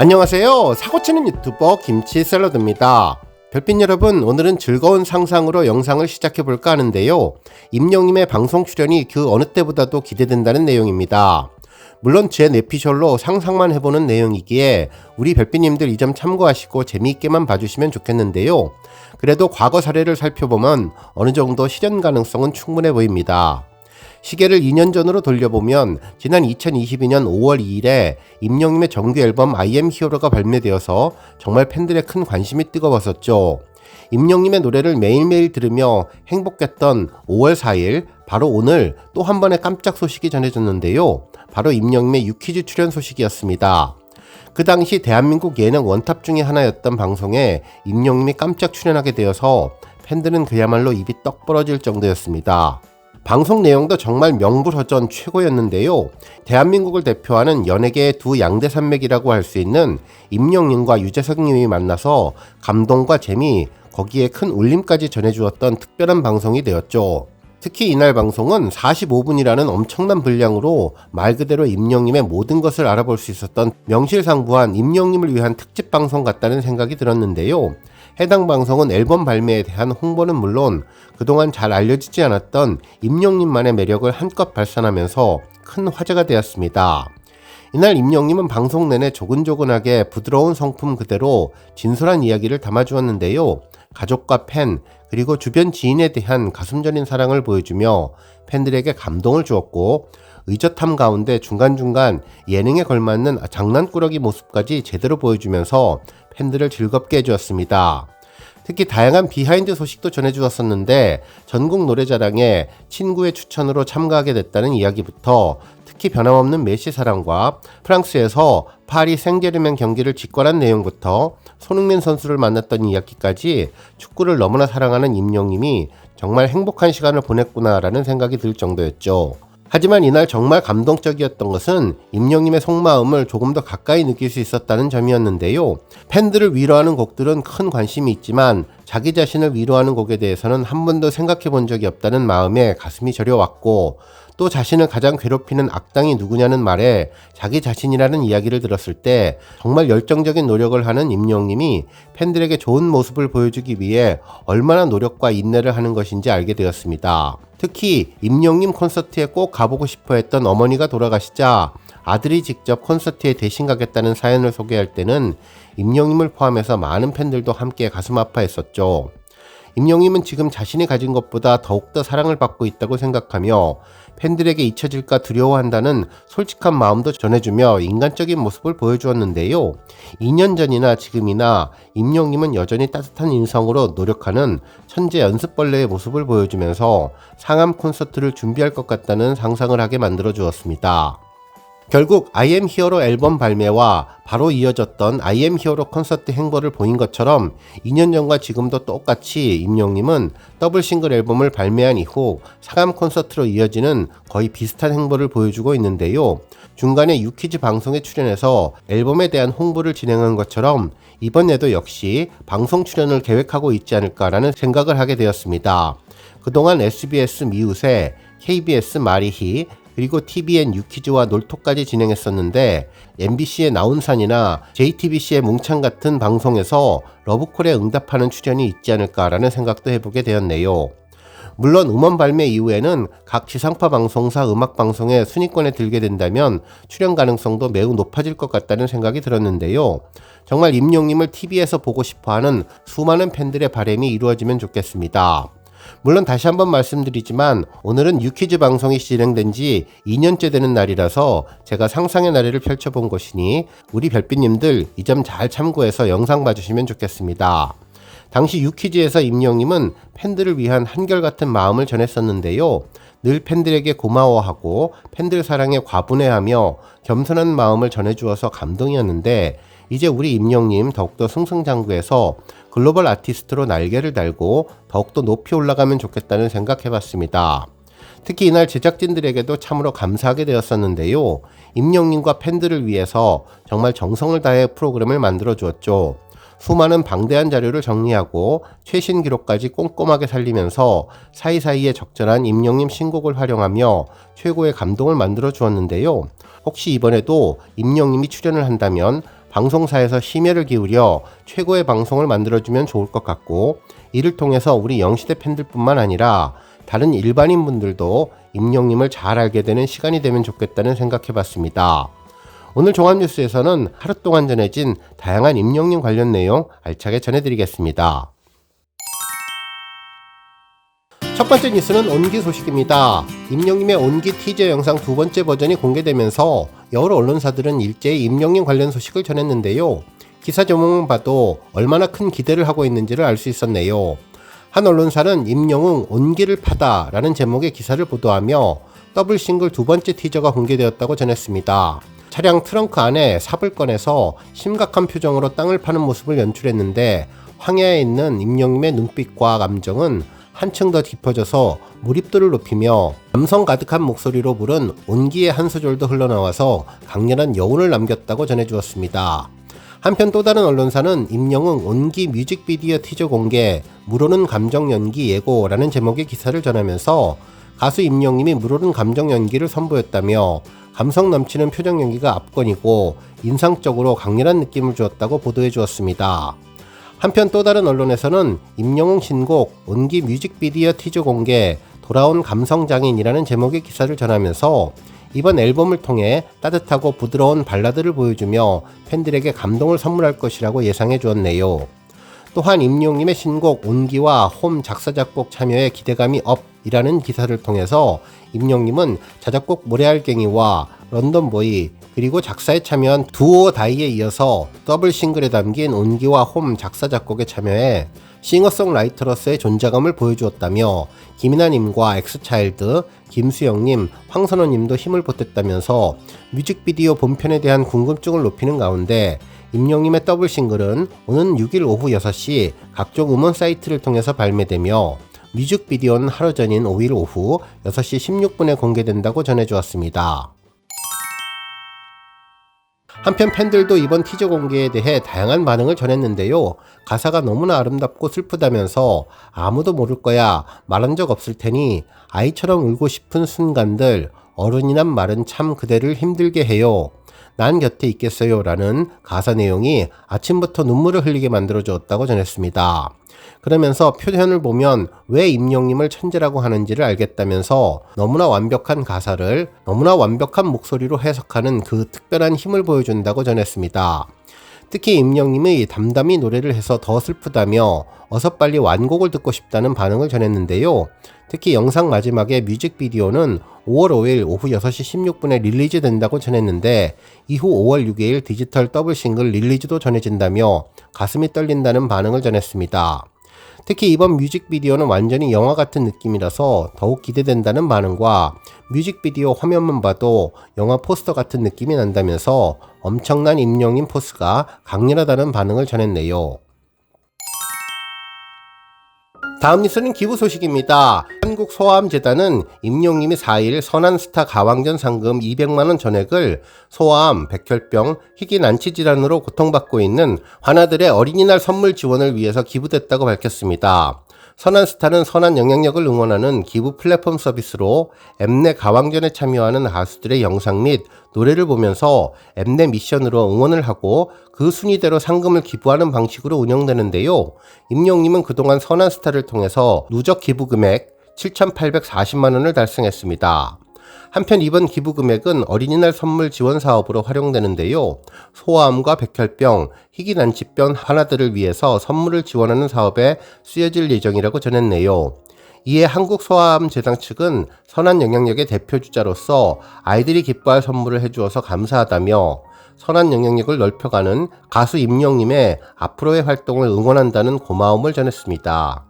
안녕하세요. 사고치는 유튜버 김치샐러드입니다. 별빛 여러분, 오늘은 즐거운 상상으로 영상을 시작해볼까 하는데요. 임영님의 방송 출연이 그 어느 때보다도 기대된다는 내용입니다. 물론 제 뇌피셜로 상상만 해보는 내용이기에 우리 별빛님들 이 점 참고하시고 재미있게만 봐주시면 좋겠는데요. 그래도 과거 사례를 살펴보면 어느 정도 실현 가능성은 충분해 보입니다. 시계를 2년 전으로 돌려보면 지난 2022년 5월 2일에 임영님의 정규 앨범 I am hero가 발매되어서 정말 팬들의 큰 관심이 뜨거웠었죠. 임영님의 노래를 매일매일 들으며 행복했던 5월 4일, 바로 오늘 또 한 번의 깜짝 소식이 전해졌는데요. 바로 임영님의 유퀴즈 출연 소식이었습니다. 그 당시 대한민국 예능 원탑 중에 하나였던 방송에 임영님이 깜짝 출연하게 되어서 팬들은 그야말로 입이 떡 벌어질 정도였습니다. 방송 내용도 정말 명불허전 최고였는데요. 대한민국을 대표하는 연예계의 두 양대 산맥이라고 할 수 있는 임영님과 유재석님이 만나서 감동과 재미, 거기에 큰 울림까지 전해주었던 특별한 방송이 되었죠. 특히 이날 방송은 45분이라는 엄청난 분량으로 말 그대로 임영님의 모든 것을 알아볼 수 있었던 명실상부한 임영님을 위한 특집 방송 같다는 생각이 들었는데요. 해당 방송은 앨범 발매에 대한 홍보는 물론 그동안 잘 알려지지 않았던 임영님만의 매력을 한껏 발산하면서 큰 화제가 되었습니다. 이날 임영님은 방송 내내 조근조근하게 부드러운 성품 그대로 진솔한 이야기를 담아주었는데요. 가족과 팬, 그리고 주변 지인에 대한 가슴 저린 사랑을 보여주며 팬들에게 감동을 주었고, 의젓함 가운데 중간중간 예능에 걸맞는 장난꾸러기 모습까지 제대로 보여주면서 팬들을 즐겁게 해주었습니다. 특히 다양한 비하인드 소식도 전해주었었는데 전국 노래자랑에 친구의 추천으로 참가하게 됐다는 이야기부터 특히 변함없는 메시 사랑과 프랑스에서 파리 생제르맹 경기를 직관한 내용부터 손흥민 선수를 만났던 이야기까지 축구를 너무나 사랑하는 임영님이 정말 행복한 시간을 보냈구나라는 생각이 들 정도였죠. 하지만 이날 정말 감동적이었던 것은 임영님의 속마음을 조금 더 가까이 느낄 수 있었다는 점이었는데요. 팬들을 위로하는 곡들은 큰 관심이 있지만 자기 자신을 위로하는 곡에 대해서는 한 번도 생각해 본 적이 없다는 마음에 가슴이 저려왔고, 또 자신을 가장 괴롭히는 악당이 누구냐는 말에 자기 자신이라는 이야기를 들었을 때 정말 열정적인 노력을 하는 임영님이 팬들에게 좋은 모습을 보여주기 위해 얼마나 노력과 인내를 하는 것인지 알게 되었습니다. 특히 임영님 콘서트에 꼭 가보고 싶어 했던 어머니가 돌아가시자 아들이 직접 콘서트에 대신 가겠다는 사연을 소개할 때는 임영님을 포함해서 많은 팬들도 함께 가슴 아파했었죠. 임영님은 지금 자신이 가진 것보다 더욱더 사랑을 받고 있다고 생각하며 팬들에게 잊혀질까 두려워한다는 솔직한 마음도 전해주며 인간적인 모습을 보여주었는데요. 2년 전이나 지금이나 임영님은 여전히 따뜻한 인성으로 노력하는 천재 연습벌레의 모습을 보여주면서 상암 콘서트를 준비할 것 같다는 상상을 하게 만들어 주었습니다. 결국 I am hero 앨범 발매와 바로 이어졌던 I am hero 콘서트 행보를 보인 것처럼 2년 전과 지금도 똑같이 임영님은 더블 싱글 앨범을 발매한 이후 상암 콘서트로 이어지는 거의 비슷한 행보를 보여주고 있는데요. 중간에 유퀴즈 방송에 출연해서 앨범에 대한 홍보를 진행한 것처럼 이번에도 역시 방송 출연을 계획하고 있지 않을까라는 생각을 하게 되었습니다. 그동안 SBS 미우새, KBS 마리히, 그리고 TVN 유퀴즈와 놀토까지 진행했었는데 MBC의 나운산이나 JTBC의 뭉창 같은 방송에서 러브콜에 응답하는 출연이 있지 않을까라는 생각도 해보게 되었네요. 물론 음원 발매 이후에는 각 지상파 방송사 음악방송의 순위권에 들게 된다면 출연 가능성도 매우 높아질 것 같다는 생각이 들었는데요. 정말 임영님을 TV에서 보고 싶어하는 수많은 팬들의 바람이 이루어지면 좋겠습니다. 물론 다시 한번 말씀드리지만 오늘은 유퀴즈 방송이 진행된 지 2년째 되는 날이라서 제가 상상의 나래를 펼쳐본 것이니 우리 별빛님들 이 점 잘 참고해서 영상 봐주시면 좋겠습니다. 당시 유퀴즈에서 임영님은 팬들을 위한 한결같은 마음을 전했었는데요. 늘 팬들에게 고마워하고 팬들 사랑에 과분해하며 겸손한 마음을 전해주어서 감동이었는데, 이제 우리 임영님 더욱더 승승장구해서 글로벌 아티스트로 날개를 달고 더욱더 높이 올라가면 좋겠다는 생각해봤습니다. 특히 이날 제작진들에게도 참으로 감사하게 되었었는데요. 임영님과 팬들을 위해서 정말 정성을 다해 프로그램을 만들어 주었죠. 수많은 방대한 자료를 정리하고 최신 기록까지 꼼꼼하게 살리면서 사이사이에 적절한 임영님 신곡을 활용하며 최고의 감동을 만들어 주었는데요. 혹시 이번에도 임영님이 출연을 한다면 방송사에서 심혈을 기울여 최고의 방송을 만들어주면 좋을 것 같고, 이를 통해서 우리 영시대 팬들뿐만 아니라 다른 일반인 분들도 임영님을 잘 알게 되는 시간이 되면 좋겠다는 생각해봤습니다. 오늘 종합뉴스에서는 하루 동안 전해진 다양한 임영님 관련 내용 알차게 전해드리겠습니다. 첫 번째 뉴스는 온기 소식입니다. 임영님의 온기 티저 영상 두 번째 버전이 공개되면서 여러 언론사들은 일제히 임영님 관련 소식을 전했는데요. 기사 제목만 봐도 얼마나 큰 기대를 하고 있는지를 알 수 있었네요. 한 언론사는 임영웅 온기를 파다 라는 제목의 기사를 보도하며 더블 싱글 두 번째 티저가 공개되었다고 전했습니다. 차량 트렁크 안에 삽을 꺼내서 심각한 표정으로 땅을 파는 모습을 연출했는데, 황야에 있는 임영님의 눈빛과 감정은 한층 더 깊어져서 몰입도를 높이며 감성 가득한 목소리로 부른 온기의 한 소절도 흘러나와서 강렬한 여운을 남겼다고 전해주었습니다. 한편 또 다른 언론사는 임영웅 온기 뮤직비디오 티저 공개, 물오른 감정 연기 예고라는 제목의 기사를 전하면서 가수 임영님이 물오른 감정 연기를 선보였다며 감성 넘치는 표정 연기가 압권이고 인상적으로 강렬한 느낌을 주었다고 보도해 주었습니다. 한편 또 다른 언론에서는 임영웅 신곡 온기 뮤직비디오 티저 공개, 돌아온 감성장인이라는 제목의 기사를 전하면서 이번 앨범을 통해 따뜻하고 부드러운 발라드를 보여주며 팬들에게 감동을 선물할 것이라고 예상해 주었네요. 또한 임영웅님의 신곡 온기와 홈 작사 작곡 참여에 기대감이 업이라는 기사를 통해서 임영웅님은 자작곡 모래알갱이와 런던보이 그리고 작사에 참여한 두오 다이에 이어서 더블 싱글에 담긴 온기와 홈 작사 작곡에 참여해 싱어송라이터로서의 존재감을 보여주었다며 김이나님과 엑스차일드, 김수영님, 황선호님도 힘을 보탰다면서 뮤직비디오 본편에 대한 궁금증을 높이는 가운데 임영웅님의 더블 싱글은 오는 6일 오후 6시 각종 음원 사이트를 통해서 발매되며 뮤직비디오는 하루 전인 5일 오후 6시 16분에 공개된다고 전해주었습니다. 한편 팬들도 이번 티저 공개에 대해 다양한 반응을 전했는데요. 가사가 너무나 아름답고 슬프다면서 아무도 모를 거야, 말한 적 없을 테니, 아이처럼 울고 싶은 순간들, 어른이란 말은 참 그대를 힘들게 해요, 난 곁에 있겠어요 라는 가사 내용이 아침부터 눈물을 흘리게 만들어주었다고 전했습니다. 그러면서 표현을 보면 왜 임영웅님을 천재라고 하는지를 알겠다면서 너무나 완벽한 가사를 너무나 완벽한 목소리로 해석하는 그 특별한 힘을 보여준다고 전했습니다. 특히 임영웅님이 담담히 노래를 해서 더 슬프다며 어서 빨리 완곡을 듣고 싶다는 반응을 전했는데요. 특히 영상 마지막에 뮤직비디오는 5월 5일 오후 6시 16분에 릴리즈 된다고 전했는데 이후 5월 6일 디지털 더블 싱글 릴리즈도 전해진다며 가슴이 떨린다는 반응을 전했습니다. 특히 이번 뮤직비디오는 완전히 영화 같은 느낌이라서 더욱 기대된다는 반응과 뮤직비디오 화면만 봐도 영화 포스터 같은 느낌이 난다면서 엄청난 임영웅 포스가 강렬하다는 반응을 전했네요. 다음 뉴스는 기부 소식입니다. 한국소아암재단은 임영웅님이 4일 선한스타 가왕전 상금 200만원 전액을 소아암, 백혈병, 희귀 난치 질환으로 고통받고 있는 환아들의 어린이날 선물 지원을 위해서 기부됐다고 밝혔습니다. 선한스타는 선한 영향력을 응원하는 기부 플랫폼 서비스로 엠넷 가왕전에 참여하는 가수들의 영상 및 노래를 보면서 엠넷 미션으로 응원을 하고 그 순위대로 상금을 기부하는 방식으로 운영되는데요. 임영웅님은 그동안 선한스타를 통해서 누적 기부 금액 7,840만원을 달성했습니다. 한편 이번 기부 금액은 어린이날 선물 지원 사업으로 활용되는데요. 소아암과 백혈병, 희귀난치병 환아들을 위해서 선물을 지원하는 사업에 쓰여질 예정이라고 전했네요. 이에 한국소아암재단 측은 선한 영향력의 대표주자로서 아이들이 기뻐할 선물을 해주어서 감사하다며 선한 영향력을 넓혀가는 가수 임영웅님의 앞으로의 활동을 응원한다는 고마움을 전했습니다.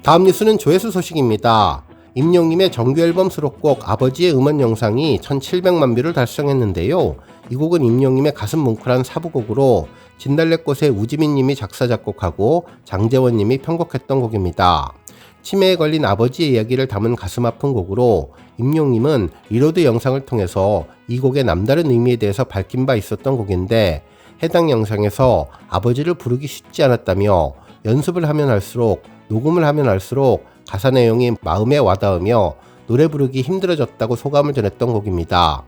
다음 뉴스는 조회수 소식입니다. 임영웅님의 정규앨범 수록곡 아버지의 음원 영상이 1700만 뷰를 달성했는데요. 이 곡은 임영웅님의 가슴 뭉클한 사부곡으로 진달래꽃의 우지민님이 작사 작곡하고 장재원님이 편곡했던 곡입니다. 치매에 걸린 아버지의 이야기를 담은 가슴 아픈 곡으로 임영웅님은 리로드 영상을 통해서 이 곡의 남다른 의미에 대해서 밝힌 바 있었던 곡인데 해당 영상에서 아버지를 부르기 쉽지 않았다며 연습을 하면 할수록 녹음을 하면 할수록 가사 내용이 마음에 와닿으며 노래 부르기 힘들어졌다고 소감을 전했던 곡입니다.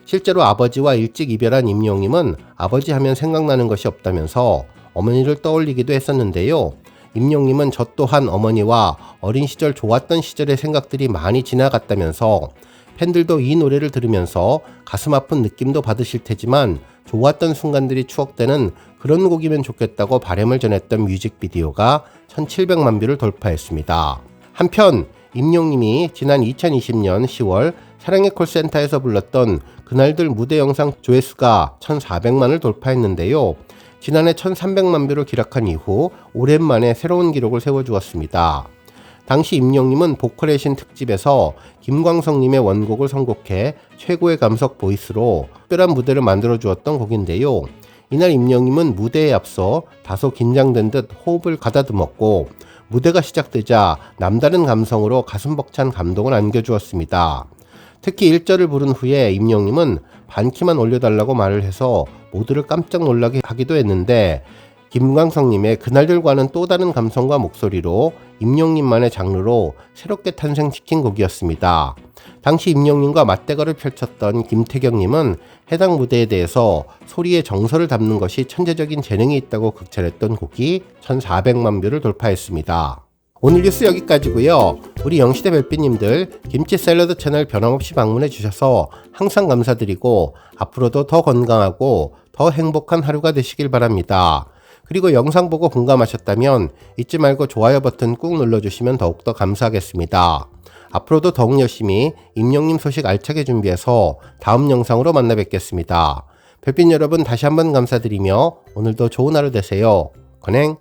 실제로 아버지와 일찍 이별한 임영님은 아버지 하면 생각나는 것이 없다면서 어머니를 떠올리기도 했었는데요. 임영님은 저 또한 어머니와 어린 시절 좋았던 시절의 생각들이 많이 지나갔다면서 팬들도 이 노래를 들으면서 가슴 아픈 느낌도 받으실 테지만 좋았던 순간들이 추억되는 그런 곡이면 좋겠다고 바람을 전했던 뮤직비디오가 1700만 뷰를 돌파했습니다. 한편 임영님이 지난 2020년 10월 사랑의 콜센터에서 불렀던 그날들 무대 영상 조회수가 1400만을 돌파했는데요. 지난해 1300만 뷰를 기록한 이후 오랜만에 새로운 기록을 세워주었습니다. 당시 임영님은 보컬의 신 특집에서 김광석님의 원곡을 선곡해 최고의 감석 보이스로 특별한 무대를 만들어 주었던 곡인데요. 이날 임영님은 무대에 앞서 다소 긴장된 듯 호흡을 가다듬었고 무대가 시작되자 남다른 감성으로 가슴 벅찬 감동을 안겨주었습니다. 특히 1절을 부른 후에 임영님은 반키만 올려달라고 말을 해서 모두를 깜짝 놀라게 하기도 했는데 김광석님의 그날들과는 또 다른 감성과 목소리로 임영님만의 장르로 새롭게 탄생시킨 곡이었습니다. 당시 임영님과 맞대결을 펼쳤던 김태경님은 해당 무대에 대해서 소리의 정서를 담는 것이 천재적인 재능이 있다고 극찬했던 곡이 1400만 뷰를 돌파했습니다. 오늘 뉴스 여기까지고요. 우리 영시대 별빛님들 김치 샐러드 채널 변함없이 방문해 주셔서 항상 감사드리고 앞으로도 더 건강하고 더 행복한 하루가 되시길 바랍니다. 그리고 영상 보고 공감하셨다면 잊지 말고 좋아요 버튼 꾹 눌러주시면 더욱더 감사하겠습니다. 앞으로도 더욱 열심히 임영님 소식 알차게 준비해서 다음 영상으로 만나 뵙겠습니다. 별빛 여러분 다시 한번 감사드리며 오늘도 좋은 하루 되세요. 건행!